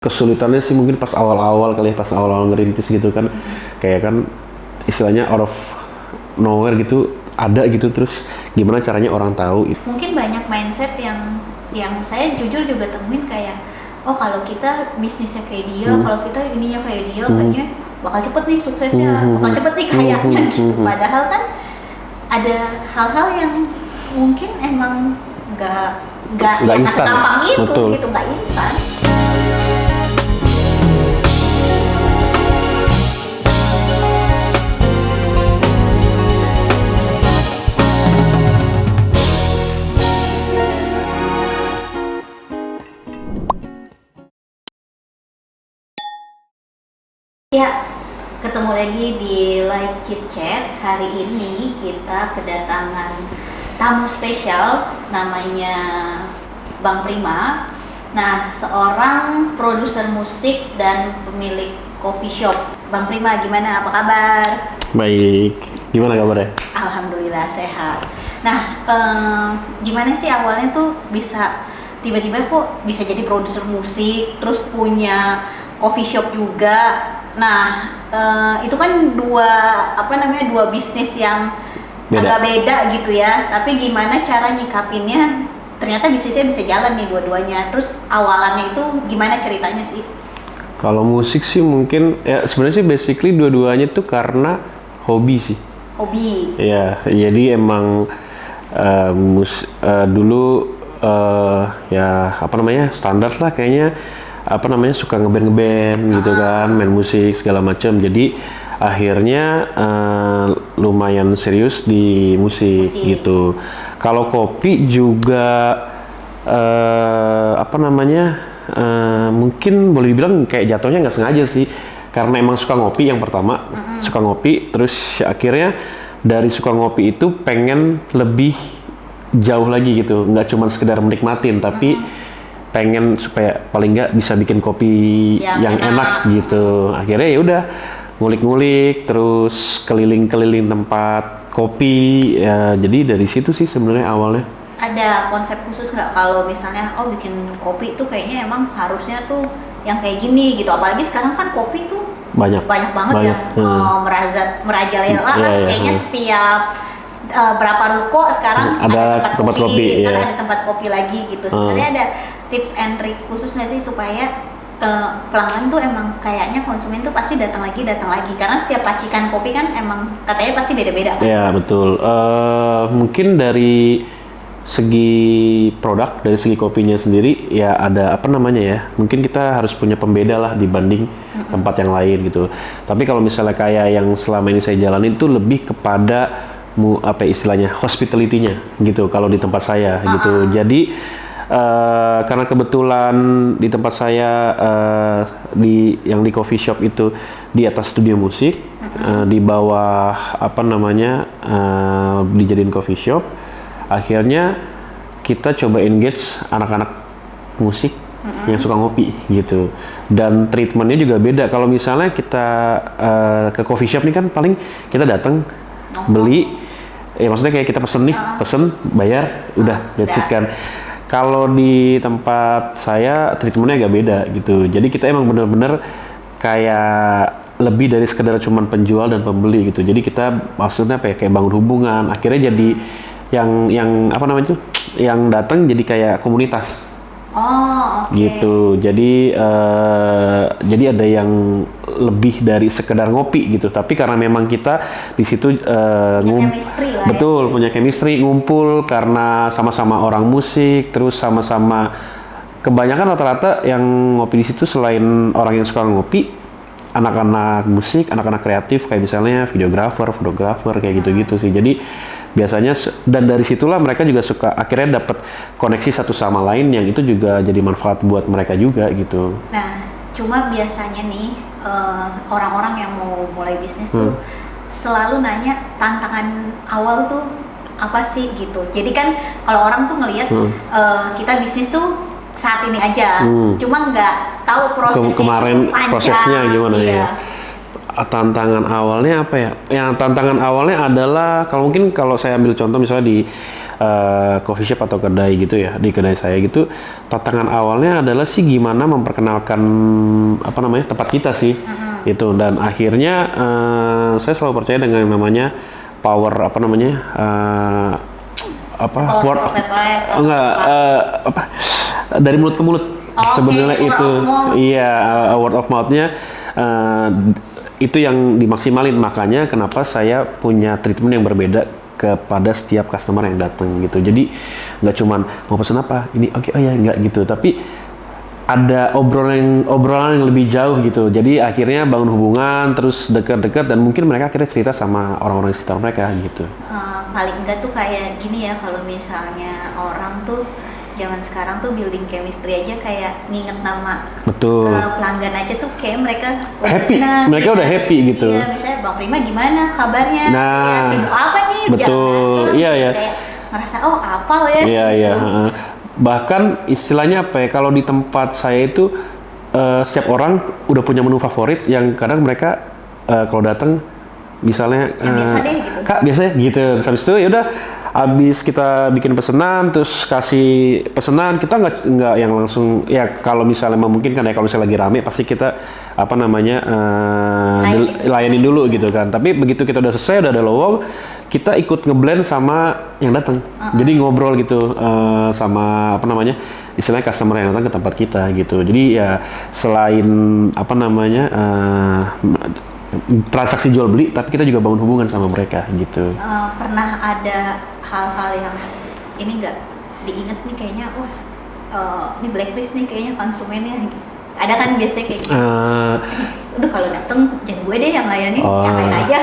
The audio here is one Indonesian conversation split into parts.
Kesulitannya sih mungkin pas awal-awal kali ya, pas awal-awal ngerintis gitu kan, kayak kan istilahnya out of nowhere gitu ada gitu, terus gimana caranya orang tahu itu. Mungkin banyak mindset yang saya jujur juga temuin kayak, oh kalau kita bisnisnya kayak dia, kalau kita ininya kayak dia, kayaknya bakal cepet nih suksesnya, bakal cepet nih kayaknya gitu. Padahal kan ada hal-hal yang mungkin emang nggak yang instan. segampang itu. Betul. Gitu, nggak instan. Ya, ketemu lagi di Live Chit Chat. Hari ini kita kedatangan tamu spesial, namanya Bang Prima. Nah, seorang produser musik dan pemilik coffee shop. Bang Prima, gimana? Apa kabar? Baik, gimana kabarnya? Alhamdulillah sehat. Nah, gimana sih awalnya tuh bisa tiba-tiba kok bisa jadi produser musik, terus punya coffee shop juga. Nah, itu kan dua bisnis yang agak beda gitu ya. Tapi gimana cara nyikapinnya? Ternyata bisnisnya bisa jalan nih dua-duanya. Terus awalannya itu gimana ceritanya sih? Kalau musik sih mungkin ya sebenarnya sih basically dua-duanya tuh karena hobi sih. Hobi. Ya, jadi emang dulu ya apa namanya standar lah kayaknya, apa namanya suka ngeband gitu kan, main musik segala macam. Jadi akhirnya lumayan serius di musik gitu. Kalau kopi juga apa namanya mungkin boleh dibilang kayak jatuhnya nggak sengaja sih, karena emang suka ngopi yang pertama, suka ngopi, terus akhirnya dari suka ngopi itu pengen lebih jauh lagi gitu, nggak cuma sekedar menikmatin tapi pengen supaya paling nggak bisa bikin kopi yang enak gitu. Akhirnya ya udah ngulik-ngulik, terus keliling-keliling tempat kopi ya, jadi dari situ sih sebenarnya awalnya. Ada konsep khusus nggak kalau misalnya bikin kopi tuh kayaknya emang harusnya tuh yang kayak gini gitu, apalagi sekarang kan kopi tuh banyak banget ya, merajalela kan kayaknya setiap berapa ruko sekarang ada tempat kopi, kan ada tempat kopi lagi gitu. Sebenarnya ada tips and trick khusus nggak sih supaya pelanggan tuh emang kayaknya konsumen tuh pasti datang lagi karena setiap racikan kopi kan emang katanya pasti beda-beda kan? Ya betul. Mungkin dari segi produk, dari segi kopinya sendiri ya ada apa namanya ya, mungkin kita harus punya pembeda lah dibanding tempat yang lain gitu. Tapi kalau misalnya kayak yang selama ini saya jalanin itu lebih kepada apa istilahnya hospitality-nya gitu kalau di tempat saya gitu. Jadi karena kebetulan di tempat saya yang di coffee shop itu di atas studio musik, di bawah apa namanya dijadiin coffee shop. Akhirnya kita coba engage anak-anak musik yang suka ngopi gitu, dan treatmentnya juga beda. Kalau misalnya kita ke coffee shop nih kan paling kita datang beli, ya maksudnya kayak kita pesen bayar udah that's it kan. Kalau di tempat saya treatmentnya agak beda gitu, jadi kita emang bener-bener kayak lebih dari sekedar cuman penjual dan pembeli gitu. Jadi kita maksudnya kayak bangun hubungan, akhirnya jadi yang apa namanya itu, yang datang jadi kayak komunitas. Gitu. Jadi ada yang lebih dari sekedar ngopi gitu. Tapi karena memang kita di situ punya chemistry, ngumpul karena sama-sama orang musik, terus sama-sama kebanyakan rata-rata yang ngopi di situ selain orang yang suka ngopi, anak-anak musik, anak-anak kreatif kayak misalnya videografer, fotografer kayak gitu-gitu sih. Jadi biasanya dan dari situlah mereka juga suka akhirnya dapat koneksi satu sama lain yang itu juga jadi manfaat buat mereka juga gitu. Nah, cuma biasanya nih orang-orang yang mau mulai bisnis tuh selalu nanya tantangan awal tuh apa sih gitu. Jadi kan kalau orang tuh ngelihat kita bisnis tuh saat ini aja, cuma nggak tahu prosesnya gimana ya. Tantangan awalnya apa ya? Yang tantangan awalnya adalah kalau saya ambil contoh misalnya di coffee shop atau kedai gitu ya, di kedai saya gitu, tantangan awalnya adalah sih gimana memperkenalkan apa namanya tempat kita sih itu, dan akhirnya saya selalu percaya dengan yang namanya power apa namanya word of, apa dari mulut ke mulut. Sebenarnya itu iya, word of mouth-nya itu yang dimaksimalin, makanya kenapa saya punya treatment yang berbeda kepada setiap customer yang datang gitu. Jadi nggak cuman mau pesan apa ini, oke, oh ya, nggak gitu, tapi ada obrolan yang lebih jauh gitu. Jadi akhirnya bangun hubungan, terus dekat-dekat, dan mungkin mereka akhirnya cerita sama orang-orang di sekitar mereka gitu. Paling enggak tuh kayak gini ya, kalau misalnya orang tuh zaman sekarang tuh building chemistry aja kayak nginget nama pelanggan aja tuh kayak mereka happy, senang, mereka udah happy gitu. Iya, misalnya Bang Prima gimana kabarnya? Nah, ya, sibuk apa nih? Betul, iya ya. Kayak ngerasa apal ya. Iya iya. Bahkan istilahnya apa ya? Kalau di tempat saya itu setiap orang udah punya menu favorit yang kadang mereka kalau datang misalnya biasa deh, gitu. Kak biasanya gitu. Terus habis itu ya udah, habis kita bikin pesanan terus kasih pesanan, kita nggak yang langsung ya, kalau misalnya memungkinkan ya, kalau misalnya lagi rame pasti kita apa namanya layanin dulu gitu kan. Tapi begitu kita udah selesai, udah ada lowong, kita ikut ngeblend sama yang datang. Jadi ngobrol gitu sama apa namanya istilahnya customer yang datang ke tempat kita gitu. Jadi ya selain apa namanya transaksi jual beli, tapi kita juga bangun hubungan sama mereka gitu. Pernah ada hal-hal yang ini nggak diinget nih kayaknya, ini blacklist nih kayaknya konsumennya. Ada kan biasanya kayak gitu. Udah kalau dateng jangan gue deh yang layanin, yang lain aja.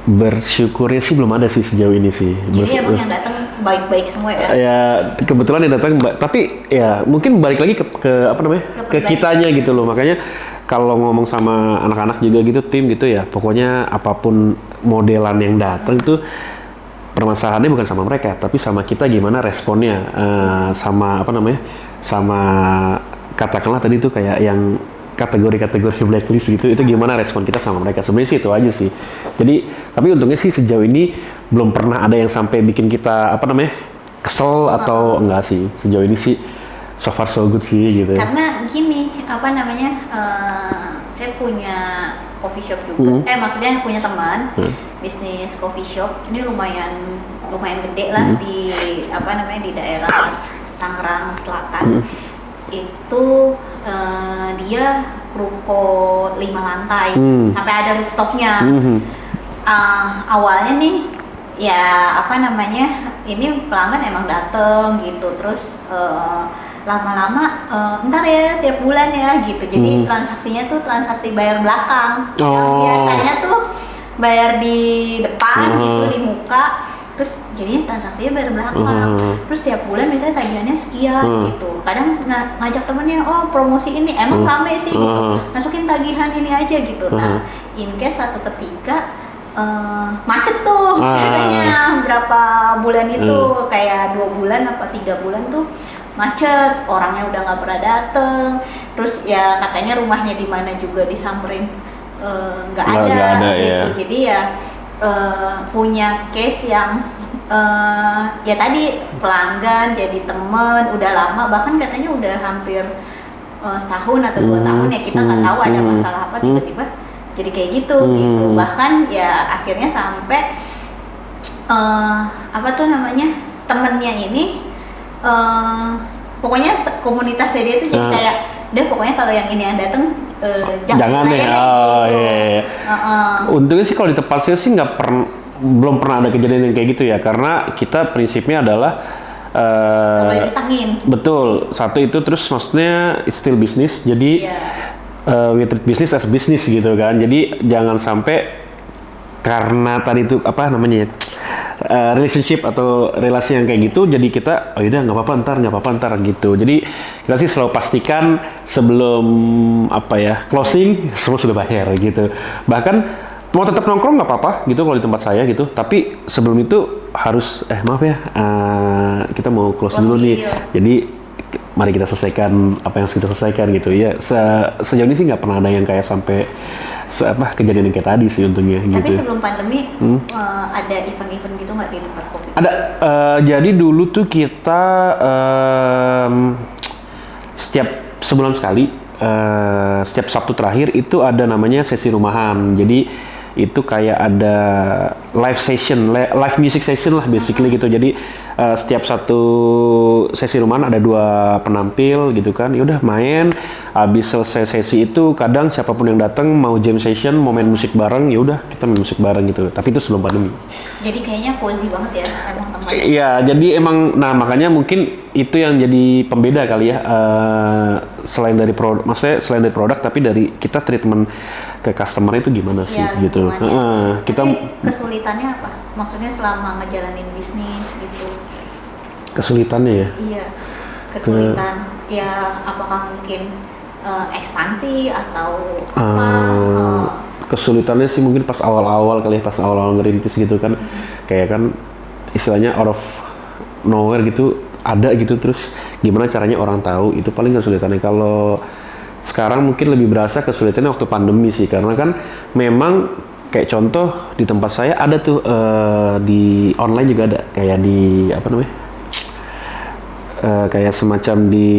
Bersyukurnya sih belum ada sih sejauh ini sih. Jadi emang yang datang baik-baik semua ya? Ya kebetulan yang datang, tapi ya mungkin balik lagi ke apa namanya ke kitanya gitu loh. Makanya kalau ngomong sama anak-anak juga gitu, tim gitu ya, pokoknya apapun modelan yang datang itu permasalahannya bukan sama mereka, tapi sama kita gimana responnya, sama apa namanya, sama katakanlah tadi tuh kayak yang kategori-kategori blacklist gitu, itu gimana respon kita sama mereka. Sebenarnya sih itu aja sih. Jadi tapi untungnya sih sejauh ini belum pernah ada yang sampai bikin kita apa namanya kesel atau enggak sih. Sejauh ini sih so far so good sih gitu. Karena gini, apa namanya, saya punya coffee shop juga. Maksudnya punya teman bisnis coffee shop. Ini lumayan gede lah di apa namanya di daerah Tangerang Selatan. Itu dia ruko 5 lantai sampai ada rooftopnya. Awalnya nih ya apa namanya, ini pelanggan emang dateng gitu, terus lama-lama ntar ya tiap bulan ya gitu. Jadi transaksinya tuh transaksi bayar belakang. Yang biasanya tuh bayar di depan gitu di muka, terus jadinya transaksinya bayar belakang. Terus tiap bulan misalnya tagihannya sekian gitu. Kadang ngajak temennya, promosi ini emang rame sih gitu, masukin tagihan ini aja gitu. Nah in case satu ketika macet tuh katanya berapa bulan itu, kayak 2 bulan apa 3 bulan tuh macet, orangnya udah nggak pernah dateng. Terus ya katanya rumahnya di mana juga disamperin nggak ada gitu. Ya. Jadi ya punya case yang ya tadi pelanggan jadi temen udah lama, bahkan katanya udah hampir setahun atau 2 tahun ya, kita nggak tahu ada masalah apa tiba-tiba jadi kayak gitu gitu. Bahkan ya akhirnya sampai apa tuh namanya, temennya ini pokoknya komunitasnya dia tuh jadi kayak udah pokoknya kalau yang ini yang dateng jangan deh. Untungnya sih kalau di tempat saya sih belum pernah ada kejadian yang kayak gitu ya, karena kita prinsipnya adalah betul, satu itu, terus maksudnya it's still business, jadi we treat business as business gitu kan. Jadi jangan sampai karena tadi itu apa namanya relationship atau relasi yang kayak gitu, jadi kita yaudah nggak apa-apa ntar gitu. Jadi kita sih selalu pastikan sebelum apa ya closing semua sudah bayar gitu. Bahkan mau tetap nongkrong nggak apa-apa gitu kalau di tempat saya gitu, tapi sebelum itu harus maaf ya kita mau close dulu nih. Jadi mari kita selesaikan apa yang harus kita selesaikan gitu ya. Sejauh ini sih nggak pernah ada yang kayak sampai kejadian yang kayak tadi sih untungnya. Tapi gitu. sebelum pandemi ada event-event gitu nggak di tempat kopi? Ada. Jadi dulu tuh kita setiap sebulan sekali, setiap Sabtu terakhir itu ada namanya sesi rumahan. Jadi itu kayak ada live session, live music session lah basically gitu. Jadi setiap satu sesi rumahan ada 2 penampil gitu kan. Ya udah main, habis selesai sesi itu kadang siapapun yang datang mau jam session, mau main musik bareng, ya udah kita main musik bareng gitu. Tapi itu sebelum pandemi. Jadi kayaknya cozy banget ya emang tempatnya. Iya, jadi emang makanya mungkin itu yang jadi pembeda kali ya. Selain dari produk, maksudnya selain dari produk, tapi dari kita treatment ke customer itu gimana sih Ya, gitu. Kita kesulitannya apa? Maksudnya selama ngejalanin bisnis gitu. Kesulitannya ya. Iya. Kesulitan ya apakah mungkin ekspansi atau apa? Kesulitannya sih mungkin pas awal-awal kali ya, pas awal-awal ngerintis gitu kan. Kayak kan istilahnya out of nowhere gitu ada gitu, terus gimana caranya orang tahu, itu paling kesulitannya. Kalau sekarang mungkin lebih berasa kesulitannya waktu pandemi sih, karena kan memang kayak contoh di tempat saya ada tuh di online juga ada kayak di apa namanya, kayak semacam di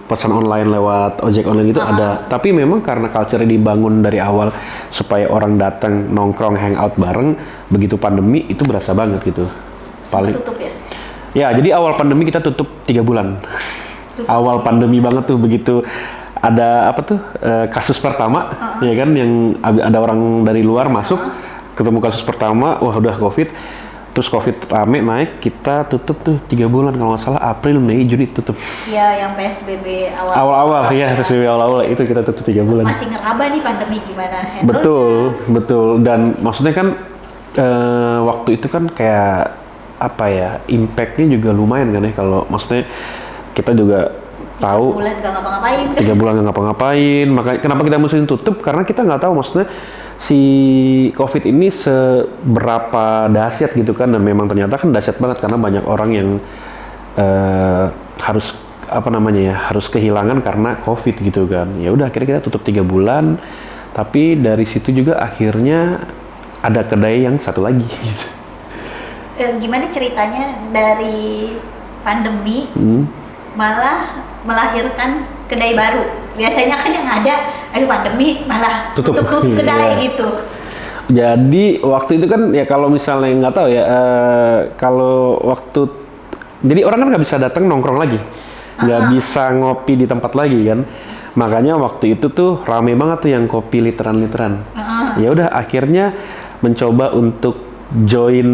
pesan online lewat ojek online gitu ada. Tapi memang karena culture dibangun dari awal supaya orang datang nongkrong hangout bareng, begitu pandemi itu berasa banget gitu. Paling tutup ya? Ya, jadi awal pandemi kita tutup 3 bulan. Awal pandemi banget tuh, begitu ada apa tuh kasus pertama ya kan, yang ada orang dari luar masuk, ketemu kasus pertama, wah udah COVID, terus COVID rame naik, kita tutup tuh 3 bulan kalau nggak salah, April, Mei, Juni tutup. Iya, yang PSBB Awal-awal ya, PSBB awal-awal itu kita tutup 3 bulan. Masih ngeraba nih pandemi gimana? Betul, dan maksudnya kan waktu itu kan kayak apa ya, impact-nya juga lumayan kan ya, kalau maksudnya kita juga tahu 3 bulan gak ngapa-ngapain. 3 bulan nggak ngapa-ngapain. Makanya kenapa kita mesti tutup, karena kita nggak tahu maksudnya si COVID ini seberapa dahsyat gitu kan. Dan memang ternyata kan dahsyat banget, karena banyak orang yang harus apa namanya ya, harus kehilangan karena COVID gitu kan. Ya udah akhirnya kita tutup 3 bulan, tapi dari situ juga akhirnya ada kedai yang satu lagi gitu. Gimana ceritanya dari pandemi malah melahirkan kedai baru? Biasanya kan yang ada pandemi malah tutup kedai gitu. Jadi waktu itu kan ya, kalau misalnya nggak tahu ya, kalau waktu jadi orang kan nggak bisa datang nongkrong lagi, nggak bisa ngopi di tempat lagi kan. Makanya waktu itu tuh rame banget tuh yang kopi literan. Ya udah akhirnya mencoba untuk join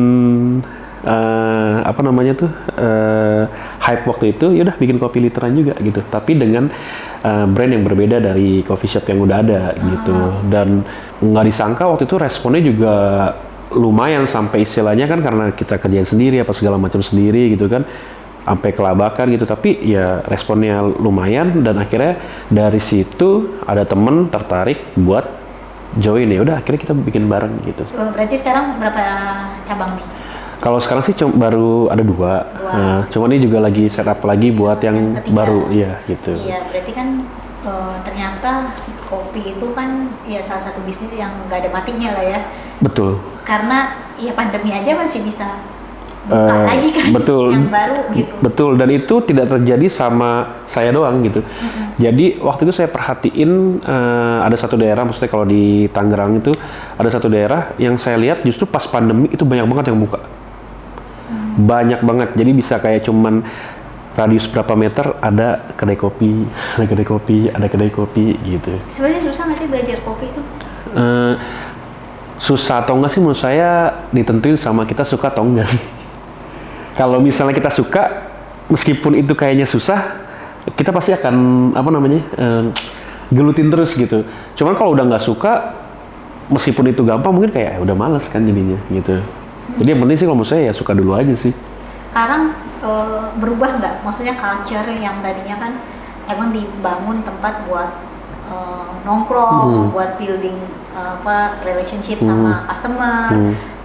apa namanya tuh hype waktu itu, yaudah bikin kopi literan juga gitu, tapi dengan brand yang berbeda dari coffee shop yang udah ada gitu. Dan nggak disangka waktu itu responnya juga lumayan, sampai istilahnya kan karena kita kerjain sendiri apa segala macam sendiri gitu kan, sampai kelabakan gitu, tapi ya responnya lumayan. Dan akhirnya dari situ ada temen tertarik buat join, ya udah akhirnya kita bikin bareng gitu. Berarti sekarang berapa cabang nih? Kalau sekarang sih baru ada 2. Nah, cuman ini juga lagi setup lagi buat yang baru, ya gitu. Iya, berarti kan ternyata kopi itu kan ya salah satu bisnis yang nggak ada matinya lah ya. Betul. Karena ya pandemi aja masih bisa buka lagi kan, betul. Yang baru gitu. Betul, dan itu tidak terjadi sama saya doang gitu. Jadi waktu itu saya perhatiin ada satu daerah, maksudnya kalau di Tangerang itu ada satu daerah yang saya lihat justru pas pandemi itu banyak banget yang buka. Banyak banget, jadi bisa kayak cuman radius berapa meter ada kedai kopi, ada kedai kopi gitu. Sebenarnya susah nggak sih belajar kopi itu? Susah atau enggak sih menurut saya ditentuin sama kita suka atau enggak sih. Kalau misalnya kita suka, meskipun itu kayaknya susah, kita pasti akan apa namanya gelutin terus gitu. Cuman kalau udah nggak suka, meskipun itu gampang, mungkin kayak udah malas kan jadinya gitu. Jadi yang penting sih kalau menurut saya ya suka dulu aja sih. Sekarang berubah nggak? Maksudnya culture yang tadinya kan emang dibangun tempat buat nongkrong, buat building relationship sama customer,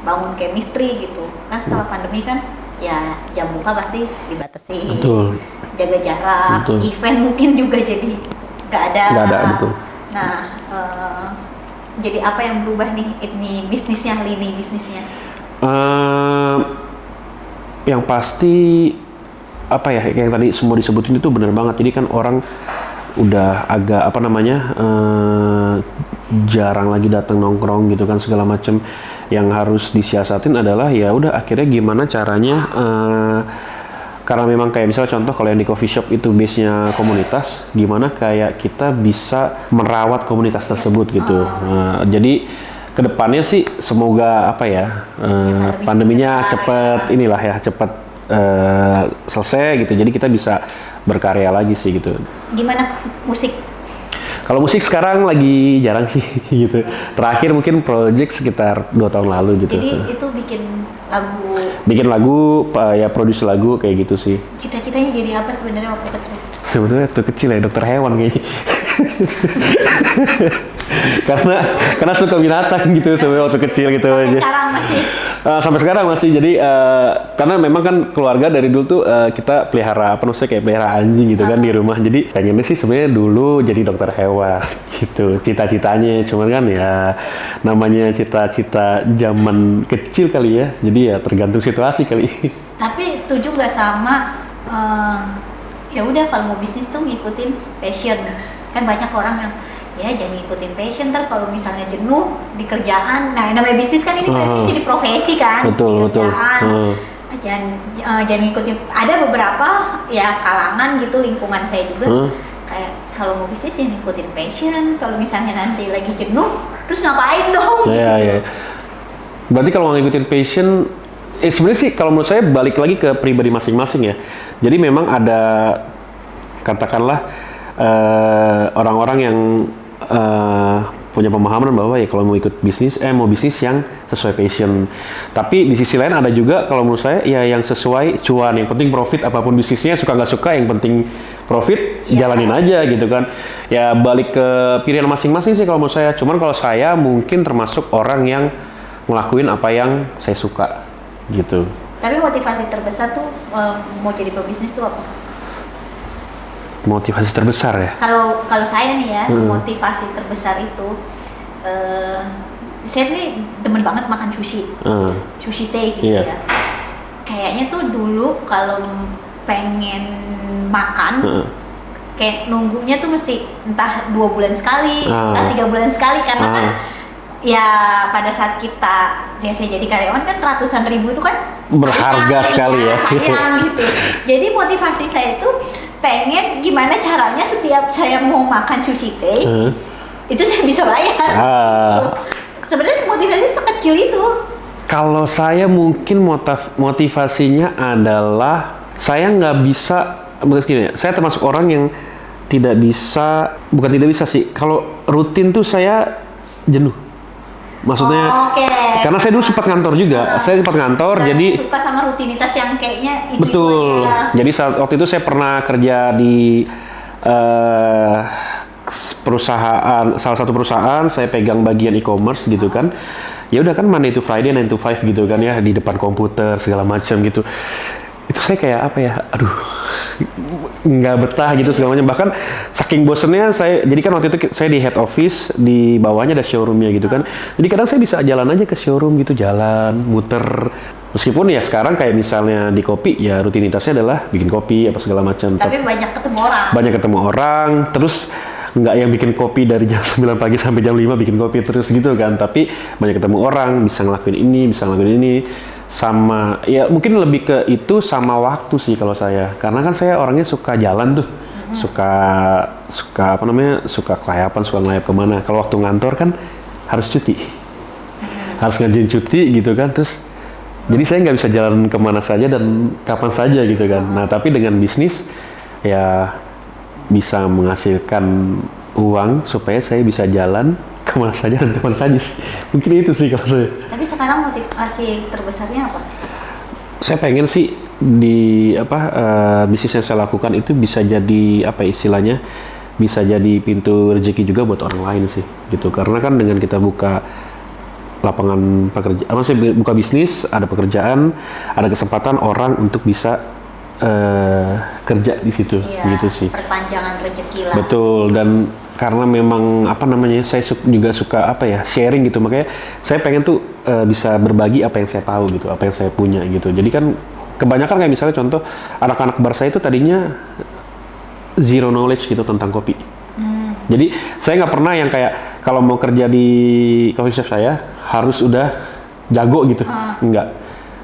bangun chemistry gitu. Kan setelah pandemi kan ya jam buka pasti dibatasi, Betul. jaga jarak, Betul. event mungkin juga jadi nggak ada. Nggak ada, betul. Nah, jadi apa yang berubah nih ini bisnisnya, lini bisnisnya? Yang pasti apa ya, yang tadi semua disebutin itu benar banget. Jadi kan orang udah agak apa namanya jarang lagi datang nongkrong gitu kan segala macam. Yang harus disiasatin adalah ya udah akhirnya gimana caranya, karena memang kayak misalnya contoh kalau yang di coffee shop itu base-nya komunitas, gimana kayak kita bisa merawat komunitas tersebut gitu. Jadi kedepannya sih semoga apa ya, pandeminya cepet inilah ya, cepet selesai gitu. Jadi kita bisa berkarya lagi sih gitu. Gimana musik? Kalau musik sekarang lagi jarang sih gitu. Terakhir mungkin project sekitar 2 tahun lalu gitu. Jadi itu bikin lagu. Bikin lagu, ya produce lagu kayak gitu sih. Cita-citanya jadi apa sebenarnya waktu kecil? Sebenarnya waktu kecil ya dokter hewan kayaknya. karena suka binatang gitu sebenarnya waktu kecil gitu Sampai aja. sekarang masih. Sampai sekarang masih. Jadi karena memang kan keluarga dari dulu tuh kita pelihara apa maksudnya kayak pelihara anjing gitu kan di rumah. Jadi pengennya sih sebenarnya dulu jadi dokter hewan gitu cita-citanya. Cuman kan ya namanya cita-cita zaman kecil kali ya. Jadi ya tergantung situasi kali. Tapi setuju nggak sama ya udah kalau mau bisnis tuh ngikutin passion. Kan banyak orang yang ya jangan ngikutin passion, ntar kalau misalnya jenuh di kerjaan, nah namanya bisnis kan ini berarti jadi profesi kan. Betul. Jangan ngikutin. Ada beberapa ya kalangan gitu, lingkungan saya juga kayak kalau mau bisnis ya ngikutin passion. Kalau misalnya nanti lagi jenuh terus ngapain dong gitu. Iya. Berarti kalau mau ngikutin passion, sebenarnya sih kalau menurut saya balik lagi ke pribadi masing-masing ya. Jadi memang ada katakanlah orang-orang yang punya pemahaman bahwa ya kalau mau ikut bisnis, mau bisnis yang sesuai passion. Tapi di sisi lain ada juga kalau menurut saya ya yang sesuai cuan, yang penting profit, apapun bisnisnya suka nggak suka, yang penting profit, jalanin aja gitu kan. Ya balik ke pilihan masing-masing sih kalau menurut saya. Cuman kalau saya mungkin termasuk orang yang ngelakuin apa yang saya suka gitu. Tapi motivasi terbesar tuh mau jadi pebisnis tuh apa? Motivasi terbesar ya? Kalau saya nih ya, motivasi terbesar itu saya nih demen banget makan sushi, sushi teh gitu ya. Kayaknya tuh dulu kalau pengen makan, kayak nunggunya tuh mesti entah 2 bulan sekali, entah 3 bulan sekali, karena kan ya pada saat kita saya jadi karyawan kan ratusan ribu itu kan berharga sekali ya. Sayang gitu. Jadi motivasi saya itu pengen gimana caranya setiap saya mau makan sushi teh itu saya bisa bayar. Sebenarnya motivasi sekecil itu. Kalau saya mungkin motivasinya adalah saya nggak bisa, begini ya, saya termasuk orang yang tidak bisa, bukan tidak bisa sih, kalau rutin tuh saya jenuh. Maksudnya, karena saya dulu sempat ngantor juga, jadi suka sama rutinitas yang kayaknya itu betul. Jadi waktu itu saya pernah kerja di perusahaan, salah satu perusahaan, saya pegang bagian e-commerce gitu kan. Ya udah kan Monday to Friday 9 to 5 gitu kan ya, di depan komputer segala macam gitu. Itu saya kayak apa ya, aduh nggak betah gitu segala macam. Bahkan saking bosennya saya, jadi kan waktu itu saya di head office, di bawahnya ada showroomnya gitu kan. Jadi kadang saya bisa jalan aja ke showroom gitu, jalan muter. Meskipun ya sekarang kayak misalnya di kopi ya rutinitasnya adalah bikin kopi apa segala macam. Tapi banyak ketemu orang. Banyak ketemu orang, terus nggak yang bikin kopi dari jam 9 pagi sampai jam 5 bikin kopi terus gitu kan. Tapi banyak ketemu orang, bisa ngelakuin ini, bisa ngelakuin ini. Sama ya mungkin lebih ke itu sama waktu sih kalau saya, karena kan saya orangnya suka jalan tuh, suka apa namanya, suka kelayapan, suka ngelayap kemana. Kalau waktu ngantor kan harus cuti, harus ngajuin cuti gitu kan, terus jadi saya nggak bisa jalan kemana saja dan kapan saja gitu kan. Nah tapi dengan bisnis ya bisa menghasilkan uang supaya saya bisa jalan kemana saja dan kapan saja. Mungkin itu sih kalau saya. Tapi sekarang motivasi terbesarnya apa? Saya pengen sih di bisnis yang saya lakukan itu bisa jadi apa istilahnya, bisa jadi pintu rezeki juga buat orang lain sih gitu. Karena kan dengan kita buka lapangan pekerjaan, apa sih, buka bisnis, ada pekerjaan, ada kesempatan orang untuk bisa kerja di situ, gitu sih. Perpanjangan rezeki lah. Betul, dan karena memang apa namanya, saya juga suka apa ya, sharing gitu, makanya saya pengen tuh bisa berbagi apa yang saya tahu gitu, apa yang saya punya gitu. Jadi kan kebanyakan kayak misalnya contoh anak-anak bar saya itu tadinya zero knowledge gitu tentang kopi. Jadi saya nggak pernah yang kayak kalau mau kerja di coffee shop saya harus udah jago gitu, enggak.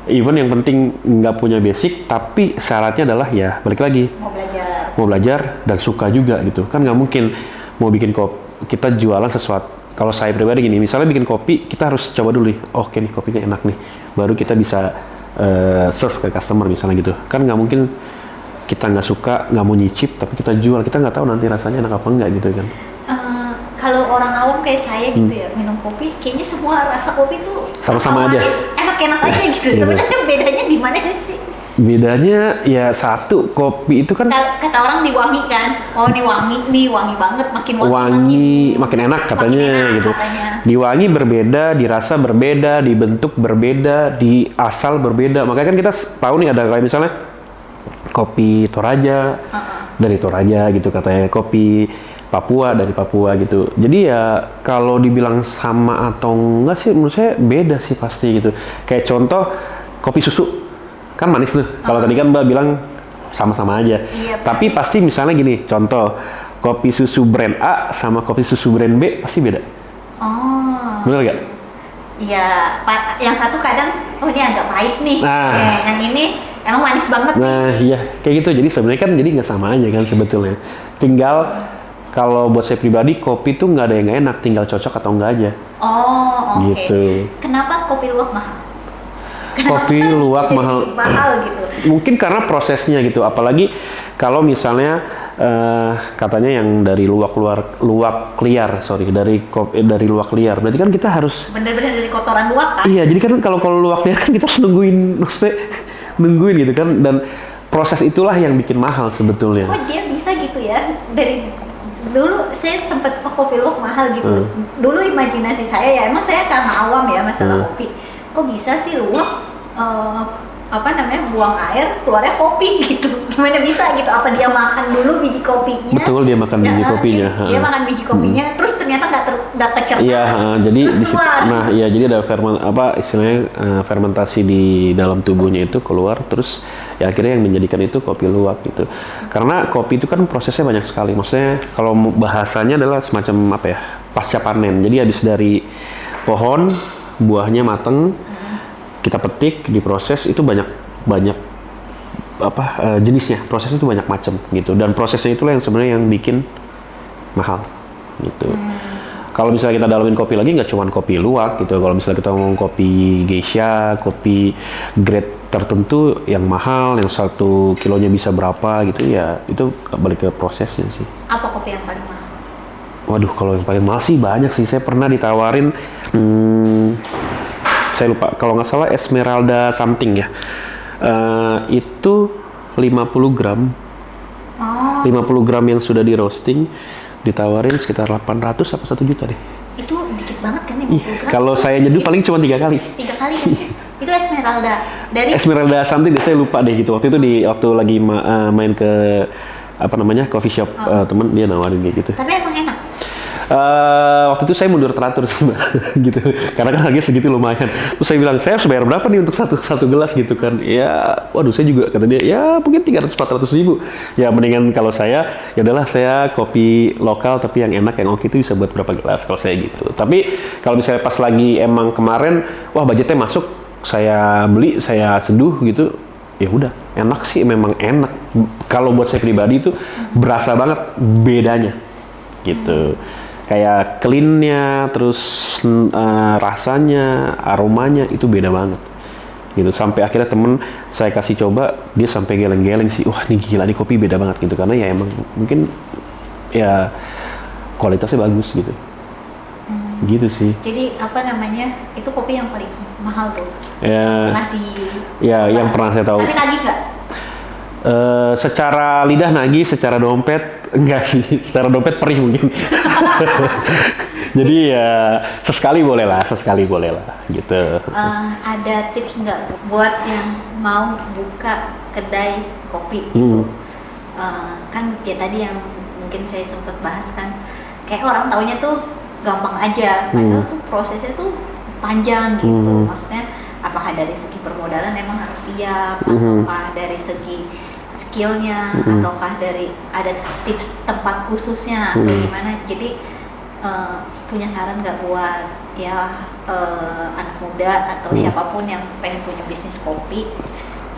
Even yang penting nggak punya basic, tapi syaratnya adalah ya balik lagi mau belajar dan suka juga gitu. Kan nggak mungkin mau bikin kopi kita jualan sesuatu. Kalau saya pribadi gini, misalnya bikin kopi kita harus coba dulu nih, oke nih kopinya enak nih, baru kita bisa serve ke customer misalnya gitu. Kan nggak mungkin kita nggak suka, nggak mau nyicip, tapi kita jual, kita nggak tahu nanti rasanya enak apa enggak gitu kan. Kalau orang awam kayak saya gitu ya, minum kopi, kayaknya semua rasa kopi tuh sama-sama aja. Enak-enak aja gitu. Sebenarnya bedanya di mana sih? Bedanya ya satu, kopi itu kan kata orang diwangi kan. Oh, ini wangi banget, makin wangi, makin enak katanya enak, gitu. Diwangi berbeda, dirasa berbeda, dibentuk berbeda, di asal berbeda. Makanya kan kita tahu nih ada kayak misalnya kopi Toraja dari Toraja gitu katanya, kopi Papua dari Papua gitu. Jadi ya kalau dibilang sama atau enggak sih menurut saya beda sih pasti gitu. Kayak contoh kopi susu kan manis tuh. Kalau tadi kan Mbak bilang sama-sama aja. Iya, tapi pasti misalnya gini, contoh kopi susu brand A sama kopi susu brand B pasti beda. Oh. Bener gak? Iya, yang satu kadang ini agak pahit nih. Nah, yang ini emang manis banget. Nah, iya kayak gitu. Jadi sebenarnya kan jadi nggak sama aja kan sebetulnya. Tinggal kalau buat saya pribadi, kopi tuh nggak ada yang nggak enak, tinggal cocok atau enggak aja. Oh, oke. Gitu. Kenapa kopi luwak mahal? Kopi luwak mahal gitu. Mungkin karena prosesnya gitu, apalagi kalau misalnya katanya yang dari luwak liar, dari luwak liar. Berarti kan kita harus bener-bener dari kotoran luwak kan? Iya, jadi kan kalau luwak liar kan kita harus nungguin gitu kan, dan proses itulah yang bikin mahal sebetulnya. Oh, dia bisa gitu ya. Dari dulu saya sempat kopi luwak mahal gitu. Dulu imajinasi saya ya, emang saya karena awam ya masalah kopi. Kok bisa sih luwak buang air keluarnya kopi gitu? Gimana bisa gitu? Apa dia makan dulu biji kopinya? Betul, dia makan biji kopinya. Dia makan biji kopinya, terus ternyata nggak kecerna. Iya, jadi keluar. Jadi ada fermentasi di dalam tubuhnya itu keluar, terus ya akhirnya yang menjadikan itu kopi luwak gitu. Karena kopi itu kan prosesnya banyak sekali. Maksudnya kalau bahasanya adalah semacam apa ya? Pasca panen. Jadi habis dari pohon buahnya mateng, kita petik, diproses, itu banyak jenisnya, prosesnya itu banyak macam gitu, dan prosesnya itulah yang sebenarnya yang bikin mahal gitu. Kalau misalnya kita dalamin kopi lagi, nggak cuma kopi luwak gitu, kalau misalnya kita ngomong kopi geisha, kopi grade tertentu yang mahal, yang 1 kilonya bisa berapa gitu ya, itu balik ke prosesnya sih. Apa kopi yang paling mahal? Waduh, kalau yang paling mahal sih banyak sih. Saya pernah ditawarin saya lupa, kalau nggak salah Esmeralda something ya, itu 50 gram 50 gram yang sudah di roasting ditawarin sekitar 800 apa 1 juta deh. Itu dikit banget kan 50 gram? Kalau saya nyeduh paling cuma 3 kali. 3 kali kan? Itu Esmeralda dari Esmeralda something, saya lupa deh gitu. Waktu itu waktu lagi main ke coffee shop, temen dia nawarin kayak gitu. Tapi emang enak? Waktu itu saya mundur teratur gitu, karena kan harganya segitu lumayan. Terus saya bilang, saya harus bayar berapa nih untuk satu gelas gitu kan? Ya, waduh, saya juga kata dia, ya mungkin 300-400 ribu. Ya mendingan kalau saya, ya udahlah saya kopi lokal tapi yang enak, yang oke itu bisa buat berapa gelas kalau saya gitu. Tapi kalau misalnya pas lagi emang kemarin, wah budgetnya masuk, saya beli, saya seduh gitu, ya udah enak sih, memang enak. Kalau buat saya pribadi itu berasa banget bedanya gitu. Kayak clean-nya, terus rasanya, aromanya itu beda banget gitu. Sampai akhirnya temen saya kasih coba, dia sampai geleng-geleng sih, wah ini gila nih kopi beda banget gitu, karena ya emang mungkin ya kualitasnya bagus gitu. Gitu sih. Jadi itu kopi yang paling mahal tuh? Yang pernah saya tahu. Tapi nagih nggak? Secara lidah nagih, secara dompet enggak sih. Secara dompet perih mungkin. Jadi ya sesekali boleh lah gitu. Ada tips nggak buat yang mau buka kedai kopi gitu? Kan ya tadi yang mungkin saya sempat bahas kan, kayak orang taunya tuh gampang aja, padahal tuh prosesnya tuh panjang gitu. Maksudnya apakah dari segi permodalan emang harus siap, ataukah dari segi skillnya, ataukah dari ada tips tempat khususnya atau gimana? Jadi punya saran nggak buat ya anak muda atau siapapun yang pengen punya bisnis kopi,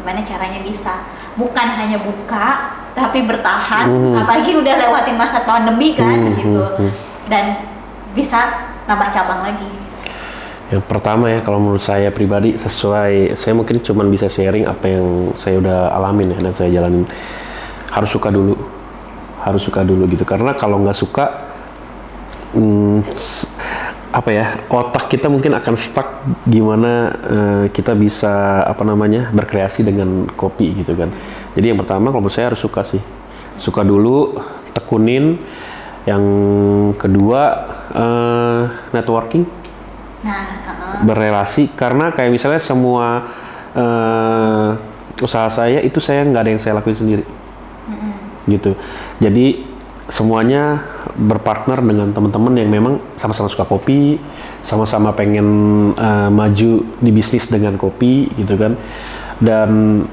gimana caranya bisa bukan hanya buka tapi bertahan, apalagi udah lewatin masa pandemi kan gitu, dan bisa nambah cabang lagi. Yang pertama ya, kalau menurut saya pribadi, saya mungkin cuman bisa sharing apa yang saya udah alamin ya dan saya jalanin. Harus suka dulu gitu, karena kalau nggak suka otak kita mungkin akan stuck gimana kita bisa berkreasi dengan kopi gitu kan. Jadi yang pertama kalau menurut saya harus suka dulu, tekunin. Yang kedua networking, berrelasi, karena kayak misalnya semua usaha saya itu nggak ada yang saya lakuin sendiri gitu. Jadi semuanya berpartner dengan teman-teman yang memang sama-sama suka kopi, sama-sama pengen maju di bisnis dengan kopi gitu kan. Dan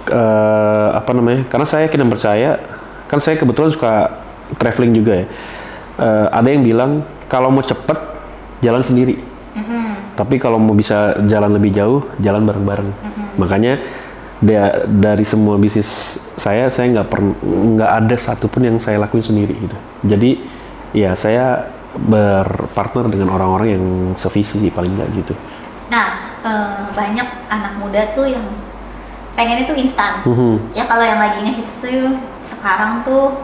karena saya yakin dan percaya, kan saya kebetulan suka traveling juga ya. Ada yang bilang kalau mau cepet jalan sendiri, tapi kalau mau bisa jalan lebih jauh jalan bareng-bareng. Makanya dari semua bisnis saya nggak ada satupun yang saya lakuin sendiri gitu. Jadi ya saya berpartner dengan orang-orang yang sevisi sih paling nggak gitu. Nah, banyak anak muda tuh yang pengen itu instan. Ya kalau yang lagi ngehits tuh sekarang tuh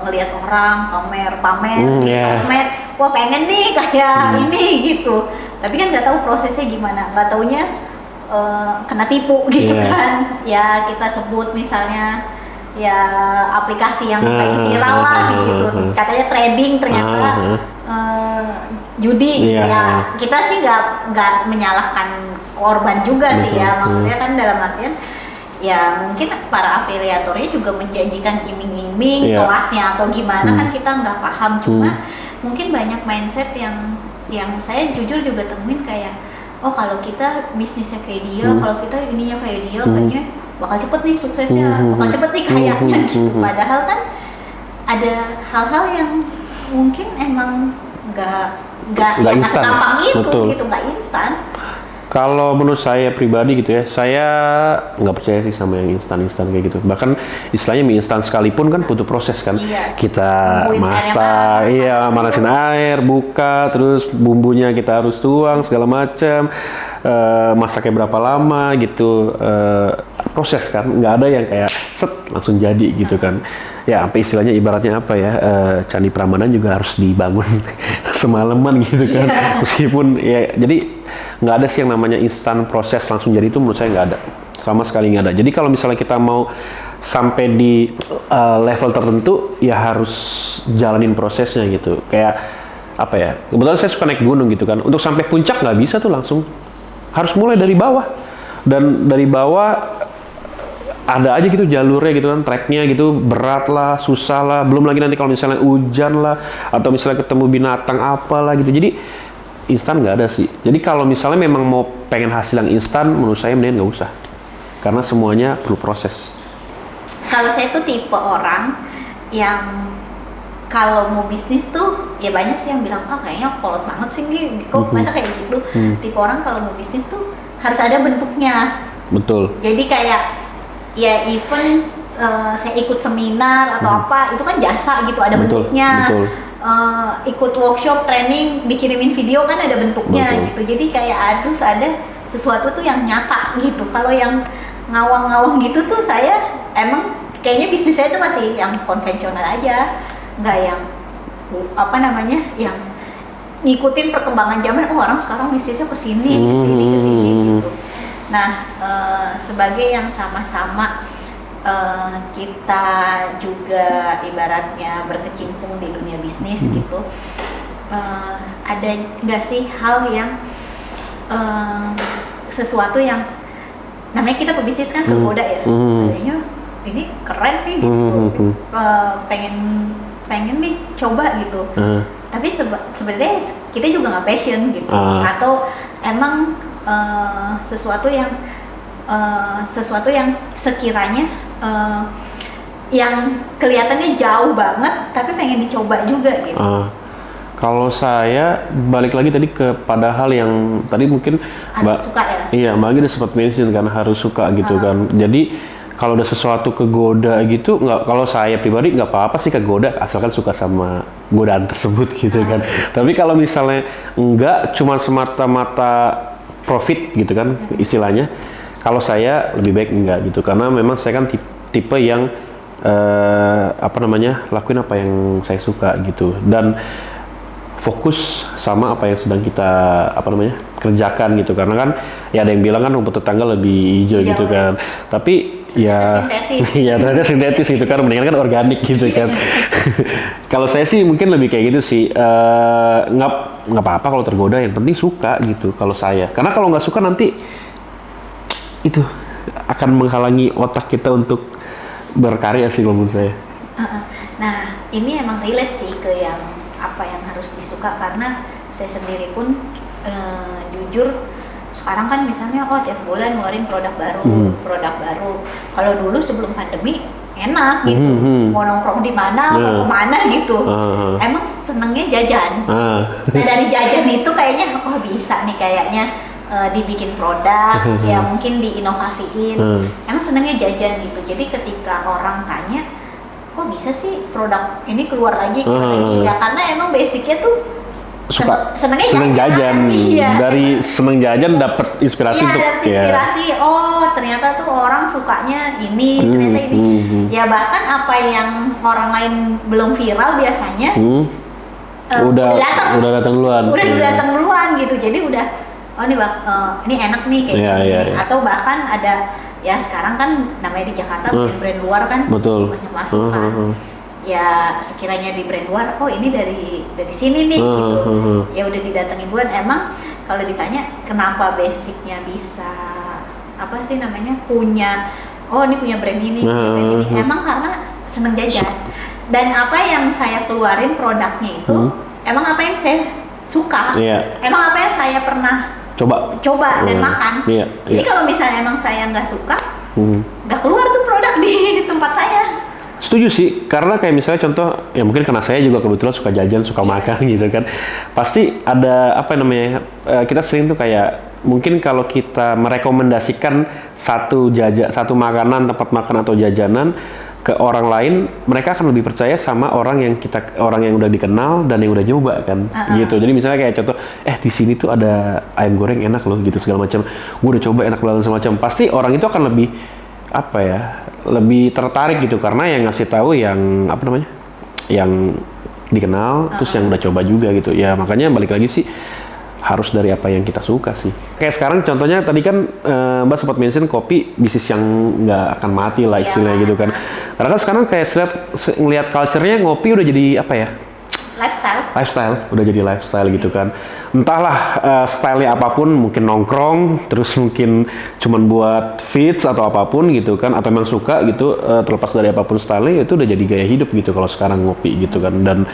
ngelihat orang pamer di sosmed, wah pengen nih kayak ini gitu. Tapi kan nggak tahu prosesnya gimana, nggak taunya kena tipu gitu kan. Ya kita sebut misalnya ya aplikasi yang kayak viral lah gitu. Katanya trading, ternyata judi gitu ya. Kita sih nggak menyalahkan korban juga sih ya. Maksudnya kan dalam artian ya mungkin para afiliatornya juga menjanjikan iming-iming kelasnya atau gimana kan kita nggak paham. Cuma mungkin banyak mindset yang saya jujur juga temuin kayak, oh kalau kita bisnisnya kayak dia, kalau kita ininya kayak dia, kayaknya bakal cepet nih suksesnya, bakal cepet nih kayaknya gitu. Padahal kan ada hal-hal yang mungkin emang nggak gampang itu gitu, nggak instan. Kalau menurut saya pribadi gitu ya, saya nggak percaya sih sama yang instan-instan kayak gitu. Bahkan istilahnya mie instan sekalipun kan butuh proses kan. Kita masak, manasin air, buka, terus bumbunya kita harus tuang segala macam. Masaknya berapa lama gitu, proses kan. Nggak ada yang kayak set langsung jadi gitu kan. Ya sampai istilahnya ibaratnya apa ya, Candi Prambanan juga harus dibangun semalaman gitu kan. Meskipun ya jadi nggak ada sih yang namanya instan proses langsung jadi, itu menurut saya nggak ada, sama sekali nggak ada. Jadi kalau misalnya kita mau sampai di level tertentu ya harus jalanin prosesnya gitu. Kayak apa ya, kebetulan saya suka naik gunung gitu kan, untuk sampai puncak nggak bisa tuh langsung, harus mulai dari bawah, dan dari bawah ada aja gitu jalurnya gitu kan, treknya gitu, berat lah, susah lah, belum lagi nanti kalau misalnya hujan lah, atau misalnya ketemu binatang apalah gitu. Jadi instan nggak ada sih. Jadi kalau misalnya memang mau pengen hasil yang instan, menurut saya mending nggak usah, karena semuanya perlu proses. Kalau saya tuh tipe orang yang kalau mau bisnis tuh ya banyak sih yang bilang kayaknya kolot banget sih nih, kok masa kayak gitu. Tipe orang kalau mau bisnis tuh harus ada bentuknya. Betul. Jadi kayak ya even saya ikut seminar atau apa, itu kan jasa gitu, ada bentuknya. Betul. Ikut workshop, training, dikirimin video kan ada bentuknya gitu. Jadi kayak harus ada sesuatu tuh yang nyata gitu. Kalau yang ngawang-ngawang gitu tuh saya emang kayaknya bisnis saya tuh masih yang konvensional aja, nggak yang yang ngikutin perkembangan zaman. Orang sekarang bisnisnya kesini gitu. Nah, sebagai yang sama-sama kita juga ibaratnya berkecimpung di dunia bisnis gitu, ada nggak sih hal yang sesuatu yang namanya kita pebisnis kan kegoda ya, kayaknya ini keren nih gitu, pengen nih coba gitu, tapi sebenarnya kita juga nggak passion gitu, atau emang sesuatu yang sekiranya yang kelihatannya jauh banget tapi pengen dicoba juga gitu. Kalau saya balik lagi tadi kepada hal yang tadi mungkin harus suka ya. Iya, Mbak Agi udah sempat mention kan harus suka gitu kan. Jadi kalau ada sesuatu kegoda gitu, nggak, kalau saya pribadi nggak apa-apa sih kegoda asalkan suka sama godaan tersebut gitu kan. Tapi kalau misalnya nggak, cuma semata-mata profit gitu kan istilahnya, kalau saya lebih baik enggak gitu, karena memang saya kan tipe yang lakuin apa yang saya suka gitu, dan fokus sama apa yang sedang kita kerjakan gitu, karena kan ya ada yang bilang kan rumput tetangga lebih hijau gitu kan, tapi ya ya ternyata sintetis gitu kan, mendingan kan organik gitu kan. Kalau saya sih mungkin lebih kayak gitu sih, nggak apa-apa kalau tergoda, yang penting suka gitu kalau saya, karena kalau nggak suka nanti itu akan menghalangi otak kita untuk berkarya sih kalau menurut saya. Nah ini emang relate sih ke yang apa yang harus disuka, karena saya sendiri pun jujur sekarang kan misalnya tiap bulan ngeluarin produk baru. Kalau dulu sebelum pandemi enak gitu, mau nongkrong di mana, mau kemana gitu, emang senengnya jajan. Nah dari jajan itu kayaknya bisa nih kayaknya dibikin produk, ya mungkin diinovasiin. Emang senengnya jajan gitu. Jadi ketika orang tanya, kok bisa sih produk ini keluar lagi? Ya karena emang basicnya tuh seneng jajan. Iya. Dari seneng jajan dapat inspirasi untuk dapet inspirasi. Ternyata tuh orang sukanya ini, ternyata ini. Ya bahkan apa yang orang lain belum viral biasanya udah datang duluan. Udah datang duluan gitu. Jadi udah ini enak nih kayak gini. Atau bahkan ada, ya sekarang kan namanya di Jakarta brand luar kan banyak masuk kan. Ya sekiranya di brand luar, ini dari sini nih gitu. Ya udah didatengin duluan. Emang kalau ditanya kenapa basicnya bisa punya ini punya brand ini, emang karena seneng jajan. Dan apa yang saya keluarin produknya itu emang apa yang saya suka, emang apa yang saya pernah coba dan makan. Jadi kalau misalnya emang saya nggak suka, nggak keluar tuh produk di tempat saya. Setuju sih, karena kayak misalnya contoh, ya mungkin karena saya juga kebetulan suka jajan, suka makan gitu kan. Pasti ada kita sering tuh kayak, mungkin kalau kita merekomendasikan satu makanan, tempat makan atau jajanan ke orang lain, mereka akan lebih percaya sama orang yang udah dikenal dan yang udah nyoba kan, gitu. Jadi misalnya kayak contoh, di sini tuh ada ayam goreng enak loh gitu segala macam. Gue udah coba enak banget segala macam. Pasti orang itu akan lebih lebih tertarik gitu, karena yang ngasih tahu yang yang dikenal, terus yang udah coba juga gitu. Ya makanya balik lagi sih, harus dari apa yang kita suka sih. Kayak sekarang contohnya tadi kan Mbak sempat mention kopi bisnis yang nggak akan mati lah istilahnya gitu kan. Karena kan sekarang kayak ngeliat culture-nya ngopi udah jadi lifestyle, udah jadi lifestyle gitu kan. Entahlah style-nya apapun, mungkin nongkrong, terus mungkin cuman buat fits atau apapun gitu kan, atau emang suka gitu, terlepas dari apapun style-nya, itu udah jadi gaya hidup gitu kalau sekarang ngopi gitu kan. Dan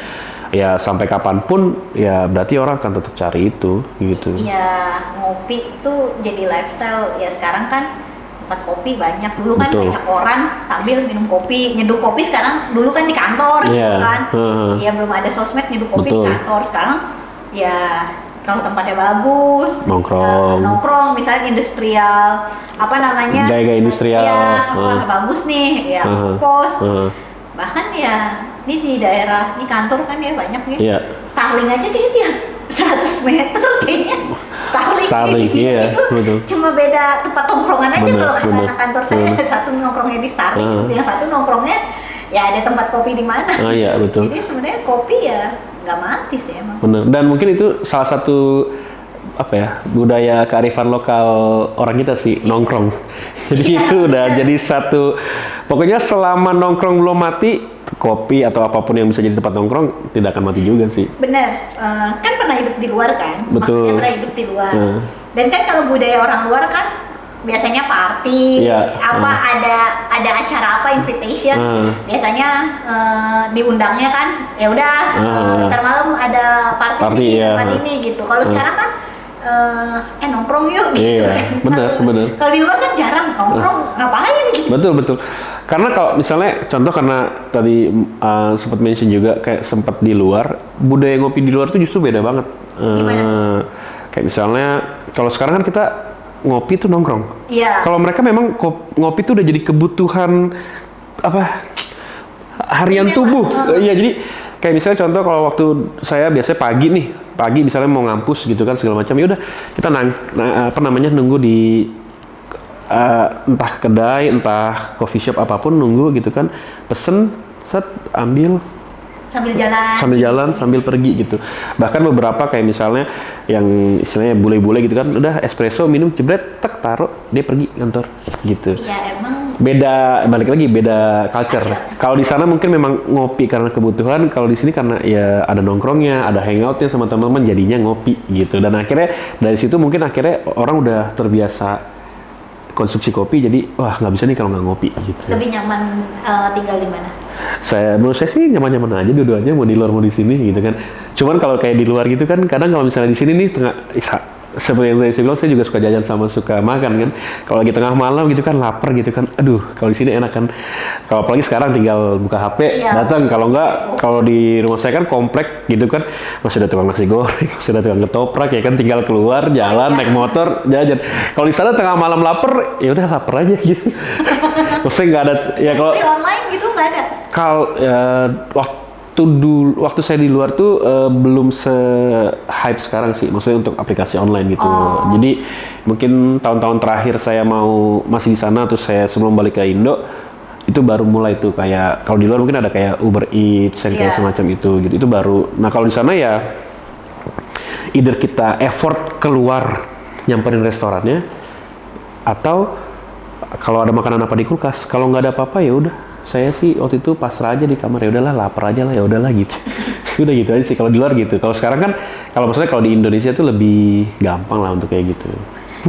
ya sampai kapanpun ya berarti orang akan tetap cari itu gitu. Iya, ngopi itu jadi lifestyle ya. Sekarang kan tempat kopi banyak, dulu kan banyak orang sambil minum kopi, nyeduh kopi. Sekarang dulu kan di kantor gitu kan, ya belum ada sosmed, nyeduh kopi di kantor. Sekarang ya kalau tempatnya bagus, nongkrong misalnya industrial, gaya industrial, bagus nih ya, pos. Bahkan ya ini di daerah, ini kantor kan ya banyak ya, Starling aja kayaknya tiap 100 meter kayaknya Starling betul. Cuma beda tempat nongkrongan aja. Kalau anak kantor saya satu nongkrongnya di Starling, yang satu nongkrongnya ya ada tempat kopi di mana. Betul. Jadi sebenarnya kopi ya nggak mati sih emang. Bener. Dan mungkin itu salah satu budaya kearifan lokal orang kita sih, nongkrong. Jadi itu udah jadi satu, pokoknya selama nongkrong belum mati, kopi atau apapun yang bisa jadi tempat nongkrong tidak akan mati juga sih. Bener, kan pernah hidup di luar kan? Betul. Maksudnya pernah hidup di luar. Dan kan kalau budaya orang luar kan biasanya party, ada acara apa, invitation, biasanya diundangnya kan, ya udah ntar malam ada party di tempat ini gitu. Kalau sekarang kan nongkrong yuk gitu. Iya, benar. Kalau di luar kan jarang nongkrong, ngapain gitu. Betul. Karena kalau misalnya contoh karena tadi sempat mention juga kayak sempat di luar, budaya ngopi di luar tuh justru beda banget. Gimana? Kayak misalnya kalau sekarang kan kita ngopi tuh nongkrong. Iya. Kalau mereka memang ngopi tuh udah jadi kebutuhan harian tubuh. Iya, jadi kayak misalnya contoh kalau waktu saya biasanya pagi misalnya mau ngampus gitu kan segala macam, ya udah kita nunggu di entah kedai, entah coffee shop apapun, nunggu gitu kan, pesen, set, ambil, sambil jalan, sambil pergi gitu. Bahkan beberapa kayak misalnya yang istilahnya bule-bule gitu kan, udah espresso, minum, jebret, tek, taruh, dia pergi kantor gitu. Iya, emang balik lagi beda culture. Kalau di sana mungkin memang ngopi karena kebutuhan, kalau di sini karena ya ada nongkrongnya, ada hangoutnya sama teman-teman, jadinya ngopi gitu. Dan akhirnya dari situ mungkin akhirnya orang udah terbiasa konsumsi kopi, jadi wah nggak bisa nih kalau nggak ngopi gitu. Lebih nyaman tinggal di mana? Menurut saya sih nyaman-nyaman aja dua-duanya, mau di luar mau di sini gitu kan. Cuman kalau kayak di luar gitu kan, kadang kalau misalnya di sini nih seperti yang saya bilang, saya juga suka jajan sama suka makan kan. Kalau lagi tengah malam gitu kan, lapar gitu kan, aduh kalau di sini enak kan. Kalau apalagi sekarang tinggal buka HP, datang. Kalau enggak, kalau di rumah saya kan komplek gitu kan, masih ada tukang nasi goreng, masih ada tukang ketoprak ya kan, tinggal keluar jalan naik motor jajan. Kalau di sana tengah malam lapar, ya udah lapar aja gitu. Maksudnya nggak ada ya kalau online gitu nggak ada. Kalau waktu saya di luar tuh belum se-hype sekarang sih, maksudnya untuk aplikasi online gitu. Jadi mungkin tahun-tahun terakhir saya masih di sana, terus saya sebelum balik ke Indo itu baru mulai tuh kayak, kalau di luar mungkin ada kayak Uber Eats yang kayak semacam itu baru. Nah kalau di sana ya either kita effort keluar nyamperin restorannya, atau kalau ada makanan apa di kulkas, kalau nggak ada apa-apa ya udah. Saya sih waktu itu pasrah aja di kamar, ya udahlah lapar aja lah, ya udahlah gitu. Udah gitu aja sih kalau di luar gitu. Kalau sekarang kan maksudnya kalau di Indonesia tuh lebih gampang lah untuk kayak gitu.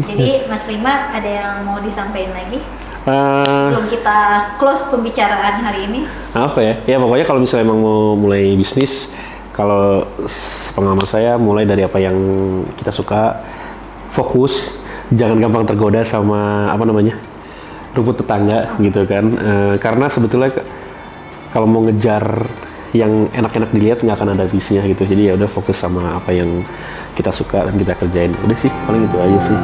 Jadi Mas Prima ada yang mau disampaikan lagi? Belum kita close pembicaraan hari ini. Apa ya? Ya pokoknya kalau misalnya emang mau mulai bisnis, kalau pengalaman saya mulai dari apa yang kita suka, fokus, jangan gampang tergoda sama rumput tetangga gitu kan, karena sebetulnya kalau mau ngejar yang enak-enak dilihat nggak akan ada habisnya gitu. Jadi ya udah fokus sama apa yang kita suka dan kita kerjain, udah sih paling itu aja sih.